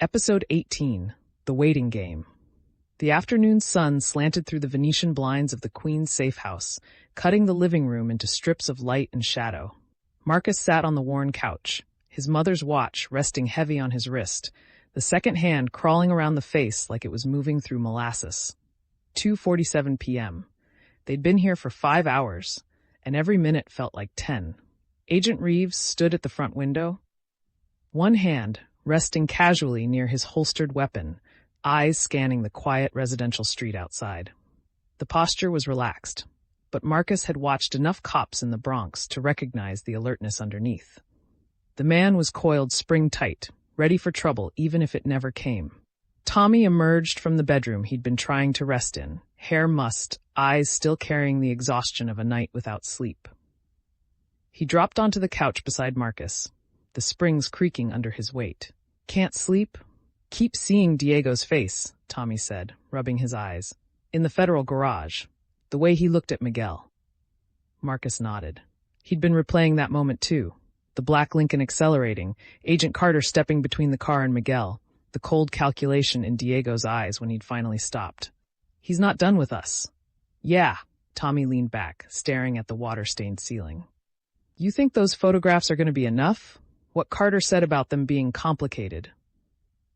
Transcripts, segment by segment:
Episode 18, The Waiting Game. The afternoon sun slanted through the Venetian blinds of the Queen's safe house, cutting the living room into strips of light and shadow. Marcus sat on the worn couch, his mother's watch resting heavy on his wrist, the second hand crawling around the face like it was moving through molasses. 2:47 p.m. They'd been here for 5 hours, and every minute felt like 10. Agent Reeves stood at the front window, one hand resting casually near his holstered weapon, eyes scanning the quiet residential street outside. The posture was relaxed, but Marcus had watched enough cops in the Bronx to recognize the alertness underneath. The man was coiled spring-tight, ready for trouble even if it never came. Tommy emerged from the bedroom he'd been trying to rest in, hair mussed, eyes still carrying the exhaustion of a night without sleep. He dropped onto the couch beside Marcus, the springs creaking under his weight. "Can't sleep? Keep seeing Diego's face," Tommy said, rubbing his eyes. "In the federal garage. The way he looked at Miguel." Marcus nodded. He'd been replaying that moment too. The black Lincoln accelerating, Agent Carter stepping between the car and Miguel, the cold calculation in Diego's eyes when he'd finally stopped. "He's not done with us." "Yeah." Tommy leaned back, staring at the water-stained ceiling. "You think those photographs are going to be enough? What Carter said about them being complicated."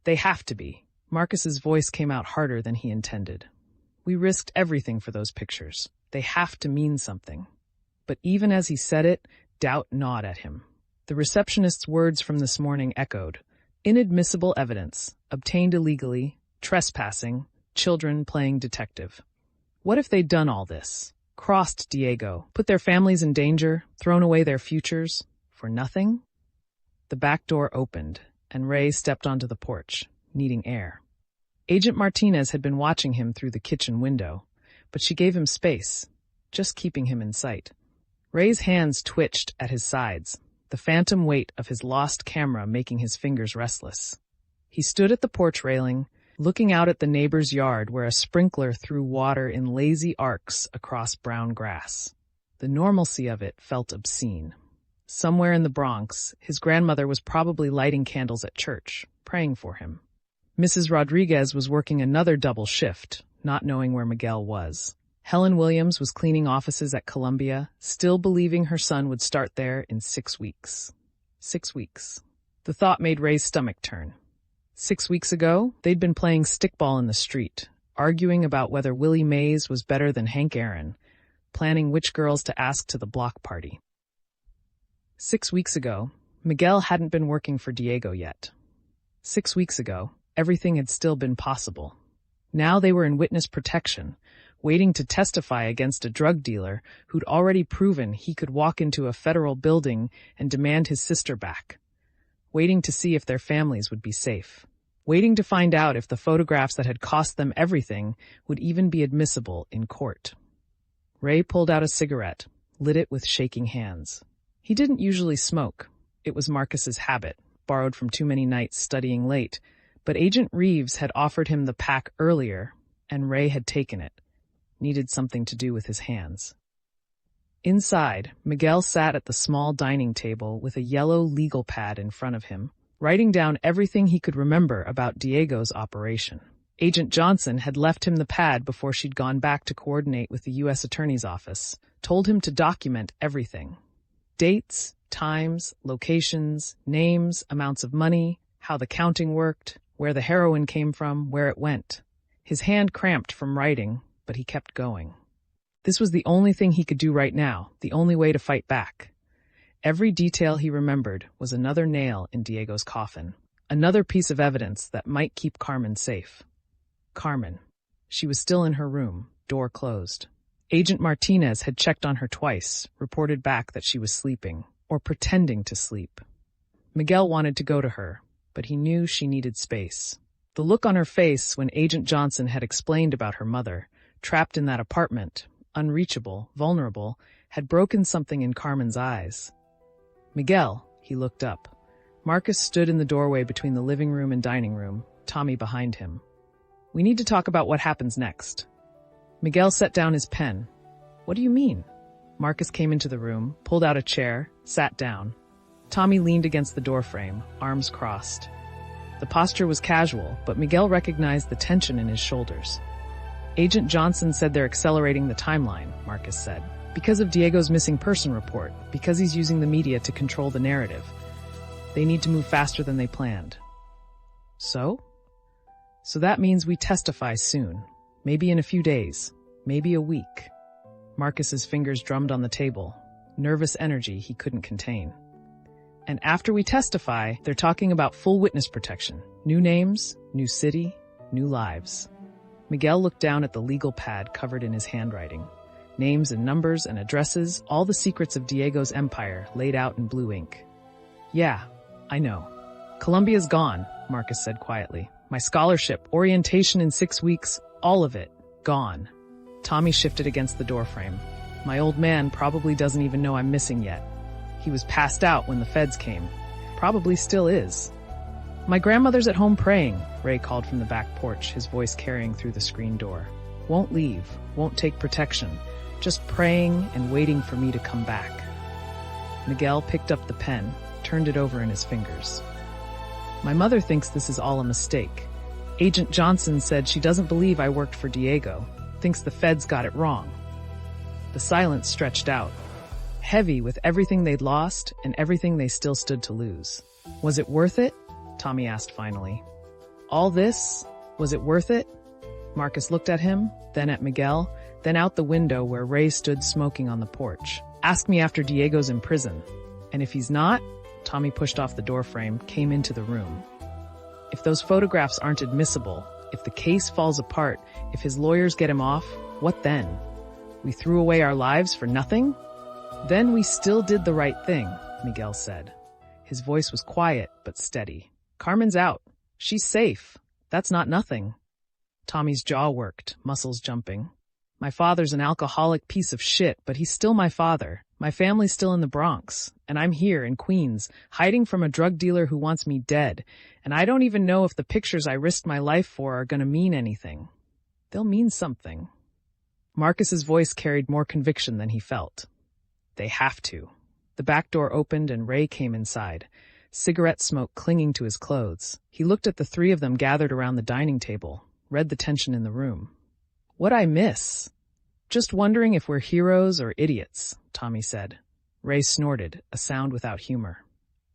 "They have to be." Marcus's voice came out harder than he intended. "We risked everything for those pictures. They have to mean something." But even as he said it, doubt gnawed at him. The receptionist's words from this morning echoed. Inadmissible evidence, obtained illegally, trespassing, children playing detective. What if they'd done all this? Crossed Diego, put their families in danger, thrown away their futures, for nothing? The back door opened, and Ray stepped onto the porch, needing air. Agent Martinez had been watching him through the kitchen window, but she gave him space, just keeping him in sight. Ray's hands twitched at his sides, the phantom weight of his lost camera making his fingers restless. He stood at the porch railing, looking out at the neighbor's yard where a sprinkler threw water in lazy arcs across brown grass. The normalcy of it felt obscene. Somewhere in the Bronx, his grandmother was probably lighting candles at church, praying for him. Mrs. Rodriguez was working another double shift, not knowing where Miguel was. Helen Williams was cleaning offices at Columbia, still believing her son would start there in 6 weeks. 6 weeks. The thought made Ray's stomach turn. 6 weeks ago, they'd been playing stickball in the street, arguing about whether Willie Mays was better than Hank Aaron, planning which girls to ask to the block party. 6 weeks ago, Miguel hadn't been working for Diego yet. 6 weeks ago, everything had still been possible. Now they were in witness protection, waiting to testify against a drug dealer who'd already proven he could walk into a federal building and demand his sister back. Waiting to see if their families would be safe. Waiting to find out if the photographs that had cost them everything would even be admissible in court. Ray pulled out a cigarette, lit it with shaking hands. He didn't usually smoke. It was Marcus's habit, borrowed from too many nights studying late, but Agent Reeves had offered him the pack earlier, and Ray had taken it. Needed something to do with his hands. Inside, Miguel sat at the small dining table with a yellow legal pad in front of him, writing down everything he could remember about Diego's operation. Agent Johnson had left him the pad before she'd gone back to coordinate with the U.S. Attorney's Office, told him to document everything. Dates, times, locations, names, amounts of money, how the counting worked, where the heroin came from, where it went. His hand cramped from writing, but he kept going. This was the only thing he could do right now, the only way to fight back. Every detail he remembered was another nail in Diego's coffin, another piece of evidence that might keep Carmen safe. Carmen. She was still in her room, door closed. Agent Martinez had checked on her twice, reported back that she was sleeping, or pretending to sleep. Miguel wanted to go to her, but he knew she needed space. The look on her face when Agent Johnson had explained about her mother, trapped in that apartment, unreachable, vulnerable, had broken something in Carmen's eyes. "Miguel," he looked up. Marcus stood in the doorway between the living room and dining room, Tommy behind him. "We need to talk about what happens next." Miguel set down his pen. "What do you mean?" Marcus came into the room, pulled out a chair, sat down. Tommy leaned against the doorframe, arms crossed. The posture was casual, but Miguel recognized the tension in his shoulders. Agent Johnson said they're accelerating the timeline, Marcus said. Because of Diego's missing person report, because he's using the media to control the narrative. They need to move faster than they planned. So? So that means we testify soon. Maybe in a few days. Maybe a week. Marcus's fingers drummed on the table. Nervous energy he couldn't contain. And after we testify, they're talking about full witness protection. New names, new city, new lives. Miguel looked down at the legal pad covered in his handwriting. Names and numbers and addresses, all the secrets of Diego's empire laid out in blue ink. Yeah, I know. Columbia's gone, Marcus said quietly. My scholarship, orientation in 6 weeks, all of it, gone. Tommy shifted against the doorframe. My old man probably doesn't even know I'm missing yet. He was passed out when the feds came. Probably still is. My grandmother's at home praying, Ray called from the back porch, his voice carrying through the screen door. Won't leave, won't take protection, just praying and waiting for me to come back. Miguel picked up the pen, turned it over in his fingers. My mother thinks this is all a mistake. Agent Johnson said she doesn't believe I worked for Diego, thinks the feds got it wrong. The silence stretched out, heavy with everything they'd lost and everything they still stood to lose. Was it worth it? Tommy asked finally. All this? Was it worth it? Marcus looked at him, then at Miguel, then out the window where Ray stood smoking on the porch. Ask me after Diego's in prison. And if he's not, Tommy pushed off the doorframe, came into the room. If those photographs aren't admissible, if the case falls apart, if his lawyers get him off, what then? We threw away our lives for nothing? Then we still did the right thing, Miguel said. His voice was quiet but steady. Carmen's out. She's safe. That's not nothing. Tommy's jaw worked, muscles jumping. My father's an alcoholic piece of shit, but he's still my father. My family's still in the Bronx, and I'm here in Queens, hiding from a drug dealer who wants me dead, and I don't even know if the pictures I risked my life for are gonna mean anything. They'll mean something. Marcus's voice carried more conviction than he felt. They have to. The back door opened and Ray came inside, cigarette smoke clinging to his clothes. He looked at the three of them gathered around the dining table, read the tension in the room. What'd I miss? Just wondering if we're heroes or idiots, Tommy said. Ray snorted, a sound without humor.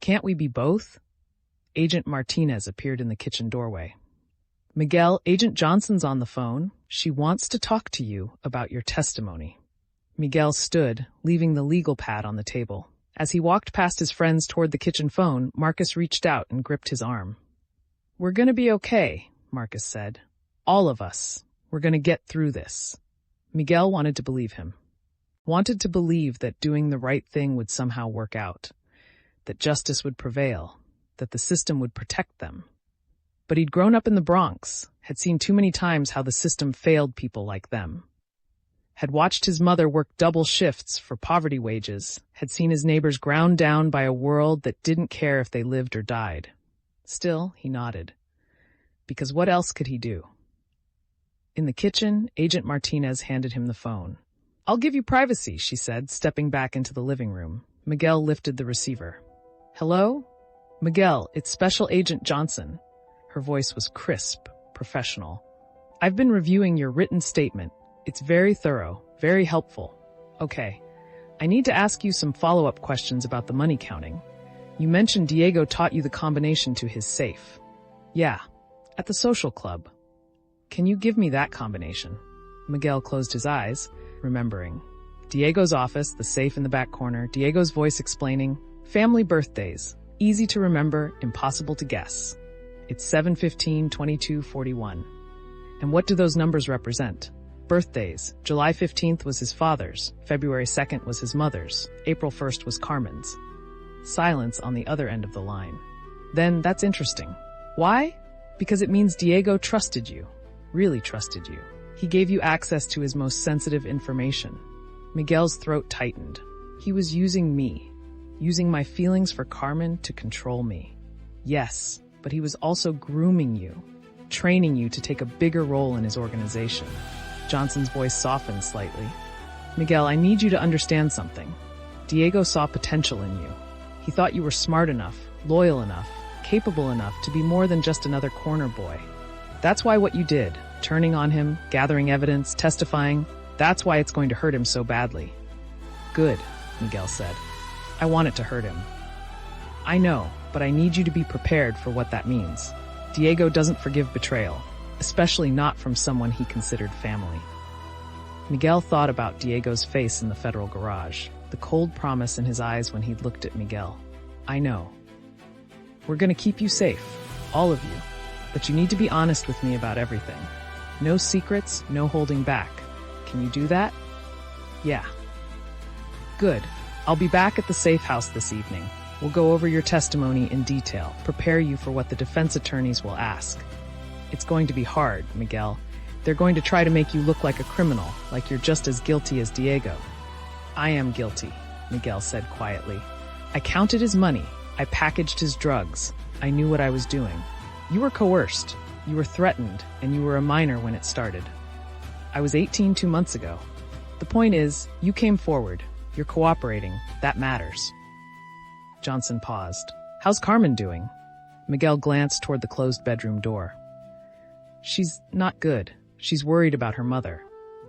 Can't we be both? Agent Martinez appeared in the kitchen doorway. Miguel, Agent Johnson's on the phone. She wants to talk to you about your testimony. Miguel stood, leaving the legal pad on the table. As he walked past his friends toward the kitchen phone, Marcus reached out and gripped his arm. We're gonna be okay, Marcus said. All of us. We're gonna get through this. Miguel wanted to believe him. Wanted to believe that doing the right thing would somehow work out. That justice would prevail. That the system would protect them. But he'd grown up in the Bronx, had seen too many times how the system failed people like them. Had watched his mother work double shifts for poverty wages, had seen his neighbors ground down by a world that didn't care if they lived or died. Still, he nodded. Because what else could he do? In the kitchen, Agent Martinez handed him the phone. I'll give you privacy, she said, stepping back into the living room. Miguel lifted the receiver. Hello? Miguel, it's Special Agent Johnson. Her voice was crisp, professional. I've been reviewing your written statement. It's very thorough, very helpful. Okay, I need to ask you some follow-up questions about the money counting. You mentioned Diego taught you the combination to his safe. Yeah, at the social club. Can you give me that combination? Miguel closed his eyes, remembering. Diego's office, the safe in the back corner, Diego's voice explaining, family birthdays, easy to remember, impossible to guess. It's 7/15, 22/41. And what do those numbers represent? Birthdays. July 15th was his father's, February 2nd was his mother's, April 1st was Carmen's. Silence on the other end of the line. Then that's interesting. Why? Because it means Diego trusted you, really trusted you. He gave you access to his most sensitive information. Miguel's throat tightened. He was using me, using my feelings for Carmen to control me. Yes, but he was also grooming you, training you to take a bigger role in his organization. Johnson's voice softened slightly. Miguel, I need you to understand something. Diego saw potential in you. He thought you were smart enough, loyal enough, capable enough to be more than just another corner boy. That's why what you did, turning on him, gathering evidence, testifying, that's why it's going to hurt him so badly. Good, Miguel said. I want it to hurt him. I know, but I need you to be prepared for what that means. Diego doesn't forgive betrayal, especially not from someone he considered family. Miguel thought about Diego's face in the federal garage, the cold promise in his eyes when he'd looked at Miguel. I know. We're going to keep you safe, all of you, but you need to be honest with me about everything. No secrets, no holding back. Can you do that? Yeah. Good. I'll be back at the safe house this evening. We'll go over your testimony in detail, prepare you for what the defense attorneys will ask. It's going to be hard, Miguel. They're going to try to make you look like a criminal, like you're just as guilty as Diego. I am guilty, Miguel said quietly. I counted his money. I packaged his drugs. I knew what I was doing. You were coerced. You were threatened, and you were a minor when it started. I was 18 2 months ago. The point is, you came forward. You're cooperating. That matters. Johnson paused. How's Carmen doing? Miguel glanced toward the closed bedroom door. She's not good. She's worried about her mother.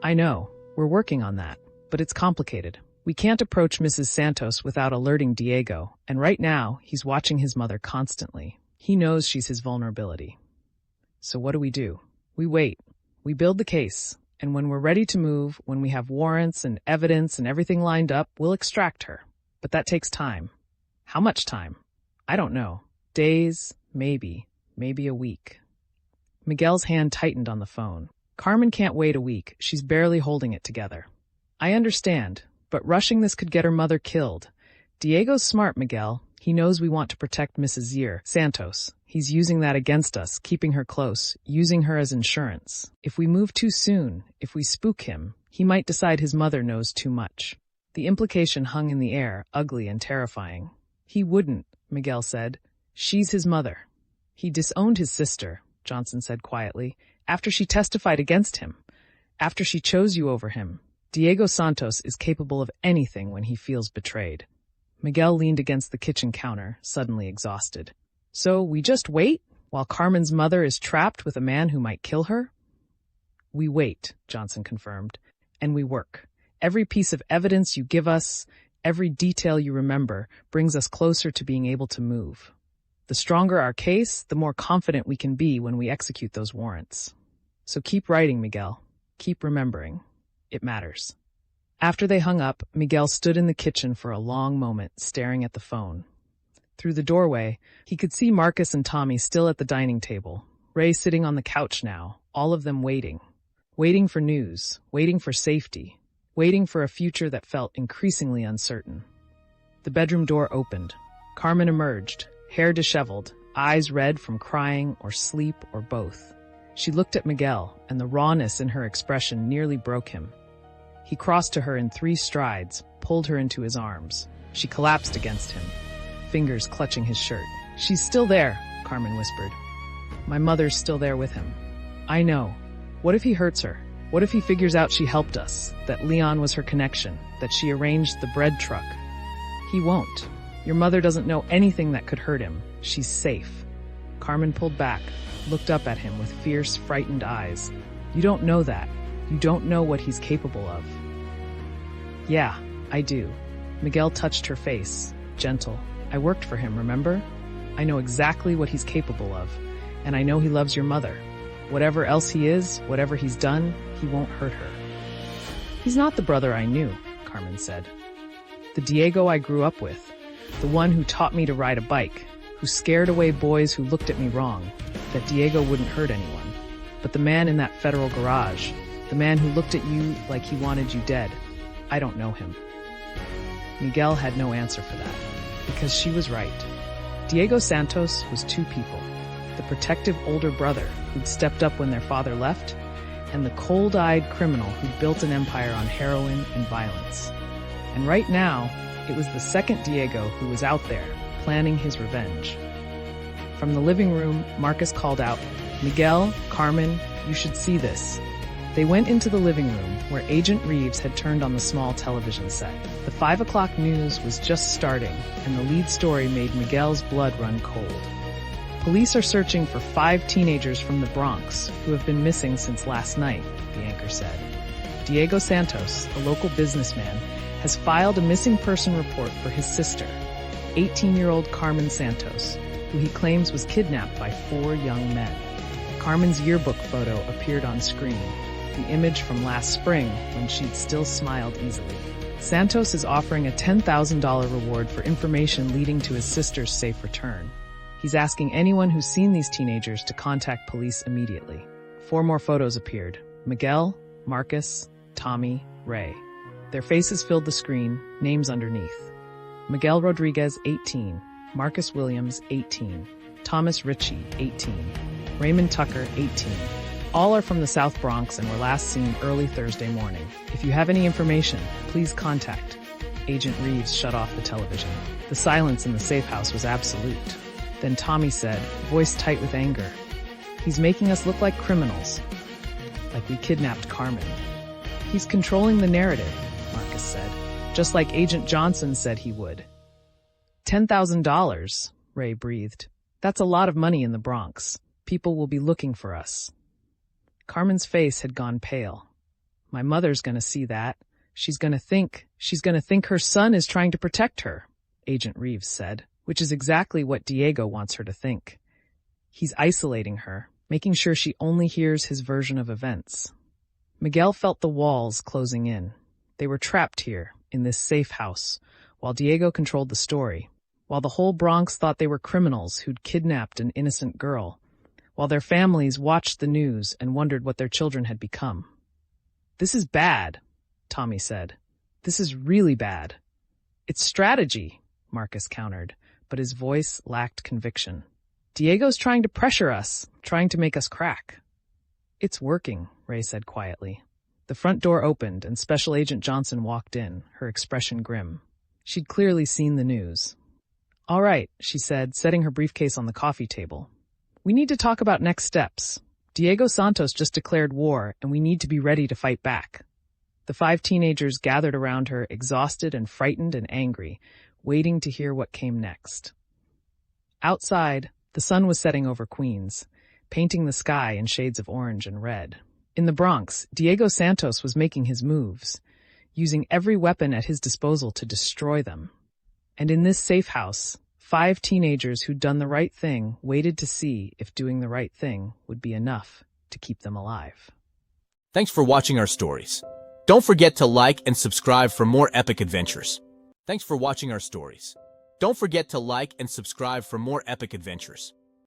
I know. We're working on that. But it's complicated. We can't approach Mrs. Santos without alerting Diego, and right now, he's watching his mother constantly. He knows she's his vulnerability. So what do? We wait. We build the case. And when we're ready to move, when we have warrants and evidence and everything lined up, we'll extract her. But that takes time. How much time? I don't know. Days, maybe a week. Miguel's hand tightened on the phone. Carmen can't wait a week. She's barely holding it together. I understand, but rushing this could get her mother killed. Diego's smart, Miguel. He knows we want to protect Mrs. Santos. He's using that against us, keeping her close, using her as insurance. If we move too soon, if we spook him, he might decide his mother knows too much. The implication hung in the air, ugly and terrifying. He wouldn't, Miguel said. She's his mother. He disowned his sister, Johnson said quietly, after she testified against him, after she chose you over him. Diego Santos is capable of anything when he feels betrayed. Miguel leaned against the kitchen counter, suddenly exhausted. So we just wait, while Carmen's mother is trapped with a man who might kill her? We wait, Johnson confirmed, and we work. Every piece of evidence you give us, every detail you remember, brings us closer to being able to move. The stronger our case, the more confident we can be when we execute those warrants. So keep writing, Miguel. Keep remembering. It matters. After they hung up, Miguel stood in the kitchen for a long moment, staring at the phone. Through the doorway, he could see Marcus and Tommy still at the dining table, Ray sitting on the couch now, all of them waiting. Waiting for news, waiting for safety, waiting for a future that felt increasingly uncertain. The bedroom door opened. Carmen emerged, hair disheveled, eyes red from crying or sleep or both. She looked at Miguel, and the rawness in her expression nearly broke him. He crossed to her in 3 strides, pulled her into his arms. She collapsed against him, fingers clutching his shirt. She's still there, Carmen whispered. My mother's still there with him. I know. What if he hurts her? What if he figures out she helped us, that Leon was her connection, that she arranged the bread truck? He won't. Your mother doesn't know anything that could hurt him. She's safe. Carmen pulled back, looked up at him with fierce, frightened eyes. You don't know that. You don't know what he's capable of. Yeah, I do. Miguel touched her face, gentle. I worked for him, remember? I know exactly what he's capable of, and I know he loves your mother. Whatever else he is, whatever he's done, he won't hurt her. He's not the brother I knew, Carmen said. The Diego I grew up with, the one who taught me to ride a bike, who scared away boys who looked at me wrong, that Diego wouldn't hurt anyone. But the man in that federal garage, the man who looked at you like he wanted you dead, I don't know him. Miguel had no answer for that, because she was right. Diego Santos was 2 people, the protective older brother who'd stepped up when their father left, and the cold-eyed criminal who'd built an empire on heroin and violence. And right now, it was the second Diego who was out there, planning his revenge. From the living room, Marcus called out, Miguel, Carmen, you should see this. They went into the living room, where Agent Reeves had turned on the small television set. The 5 o'clock news was just starting, and the lead story made Miguel's blood run cold. Police are searching for 5 teenagers from the Bronx who have been missing since last night, the anchor said. Diego Santos, a local businessman, has filed a missing person report for his sister, 18-year-old Carmen Santos, who he claims was kidnapped by 4 young men. Carmen's yearbook photo appeared on screen, the image from last spring when she'd still smiled easily. Santos is offering a $10,000 reward for information leading to his sister's safe return. He's asking anyone who's seen these teenagers to contact police immediately. 4 more photos appeared: Miguel, Marcus, Tommy, Ray. Their faces filled the screen, names underneath. Miguel Rodriguez, 18. Marcus Williams, 18. Thomas Ritchie, 18. Raymond Tucker, 18. All are from the South Bronx and were last seen early Thursday morning. If you have any information, please contact. Agent Reeves shut off the television. The silence in the safe house was absolute. Then Tommy said, voice tight with anger, "He's making us look like criminals. Like we kidnapped Carmen." "He's controlling the narrative," Marcus said, "just like Agent Johnson said he would." $10,000, Ray breathed. "That's a lot of money in the Bronx. People will be looking for us." Carmen's face had gone pale. "My mother's gonna see that. She's gonna think her son is trying to protect her," Agent Reeves said, which is exactly what Diego wants her to think. He's isolating her, making sure she only hears his version of events. Miguel felt the walls closing in. They were trapped here, in this safe house, while Diego controlled the story, while the whole Bronx thought they were criminals who'd kidnapped an innocent girl, while their families watched the news and wondered what their children had become. "This is bad," Tommy said. "This is really bad." "It's strategy," Marcus countered, but his voice lacked conviction. "Diego's trying to pressure us, trying to make us crack." "It's working," Ray said quietly. The front door opened and Special Agent Johnson walked in, her expression grim. She'd clearly seen the news. "All right," she said, setting her briefcase on the coffee table. "We need to talk about next steps. Diego Santos just declared war, and we need to be ready to fight back." The 5 teenagers gathered around her, exhausted and frightened and angry, waiting to hear what came next. Outside, the sun was setting over Queens, painting the sky in shades of orange and red. In the Bronx, Diego Santos was making his moves, using every weapon at his disposal to destroy them. And in this safe house, 5 teenagers who'd done the right thing waited to see if doing the right thing would be enough to keep them alive. Thanks for watching our stories. Don't forget to like and subscribe for more epic adventures. Thanks for watching our stories. Don't forget to like and subscribe for more epic adventures.